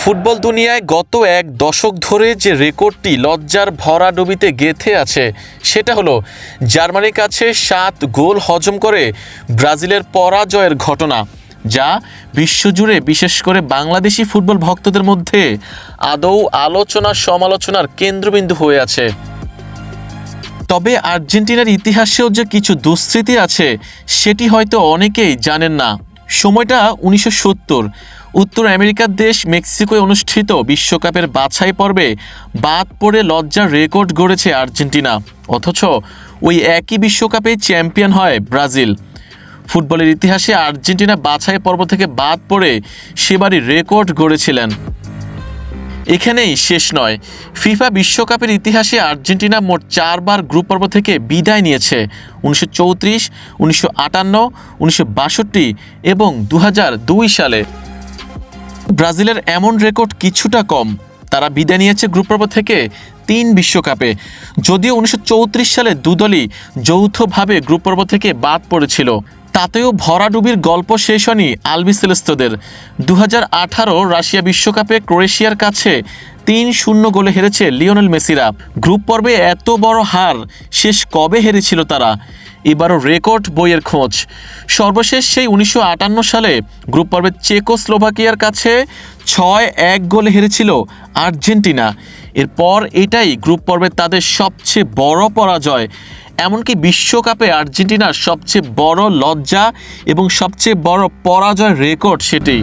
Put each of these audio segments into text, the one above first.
Football দুনিয়ায় গত এক দশক ধরে যে রেকর্ডটি লজ্জার ভরাডুবিতে গেঁথে আছে সেটা হলো জার্মানির কাছে ৭ গোল হজম করে ব্রাজিলের পরাজয়ের ঘটনা, যা বিশ্বজুড়ে বিশেষ করে বাংলাদেশি ফুটবল ভক্তদের মধ্যে আদৌ আলোচনা সমালোচনার কেন্দ্রবিন্দু হয়ে আছে। তবে আর্জেন্টিনার ইতিহাসেও যে কিছু দুঃস্মৃতি আছে সেটি হয়তো অনেকেই জানেন না। সময়টা ১৯৭০। উত্তর আমেরিকার দেশ মেক্সিকোয় অনুষ্ঠিত বিশ্বকাপের বাছাই পর্বে বাদ পড়ে লজ্জার রেকর্ড গড়েছে আর্জেন্টিনা, অথচ ওই একই বিশ্বকাপে চ্যাম্পিয়ন হয় ব্রাজিল। ফুটবলের ইতিহাসে আর্জেন্টিনা বাছাই পর্ব থেকে বাদ পড়ে সেবারই রেকর্ড গড়েছিলেন। এখানেই শেষ নয়, ফিফা বিশ্বকাপের ইতিহাসে আর্জেন্টিনা মোট ৪ বার গ্রুপ পর্ব থেকে বিদায় নিয়েছে। ১৯৩৪, ১৯৫৮, ১৯৬২ এবং ২০০২ সালে। ব্রাজিলের এমন রেকর্ড কিছুটা কম, তারা বিদায় নিয়েছে গ্রুপ পর্ব থেকে ৩ বিশ্বকাপে। যদিও ১৯৩৪ সালে দুদলই যৌথভাবে গ্রুপ পর্ব থেকে বাদ পড়েছিল, তাতেও ভরাডুবির গল্প শেষ হয়নি আলবিসেলেস্তেদের। ২০১৮ রাশিয়া বিশ্বকাপে ক্রোয়েশিয়ার কাছে ৩-০ গোলে হেরেছে লিওনেল মেসিরা। গ্রুপ পর্বে এত বড় হার শেষ কবে হেরেছিল তারা? এবারও রেকর্ড বইয়ের খোঁজ। সর্বশেষ সেই ১৯৫৮ সালে গ্রুপ পর্বে চেকোস্লোভাকিয়ার কাছে ৬-১ গোলে হেরেছিল আর্জেন্টিনা। এরপর এটাই গ্রুপ পর্বে তাদের সবচেয়ে বড় পরাজয়। এমনকি বিশ্বকাপে আর্জেন্টিনার সবচেয়ে বড় লজ্জা এবং সবচেয়ে বড় পরাজয় রেকর্ড সেটি।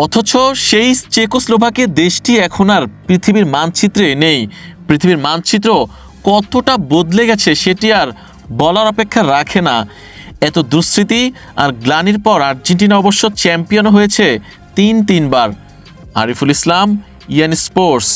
অথচ সেই চেকোস্লোভাকিয়া দেশটি এখন আর পৃথিবীর মানচিত্রে নেই। পৃথিবীর মানচিত্র কতটা বদলে গেছে সেটি আর বলার অপেক্ষা রাখে না। এত দুঃস্মৃতি আর গ্লানির পর আর্জেন্টিনা অবশ্য চ্যাম্পিয়ন হয়েছে ৩ বার। আরিফুল ইসলাম, ইয়ান স্পোর্টস।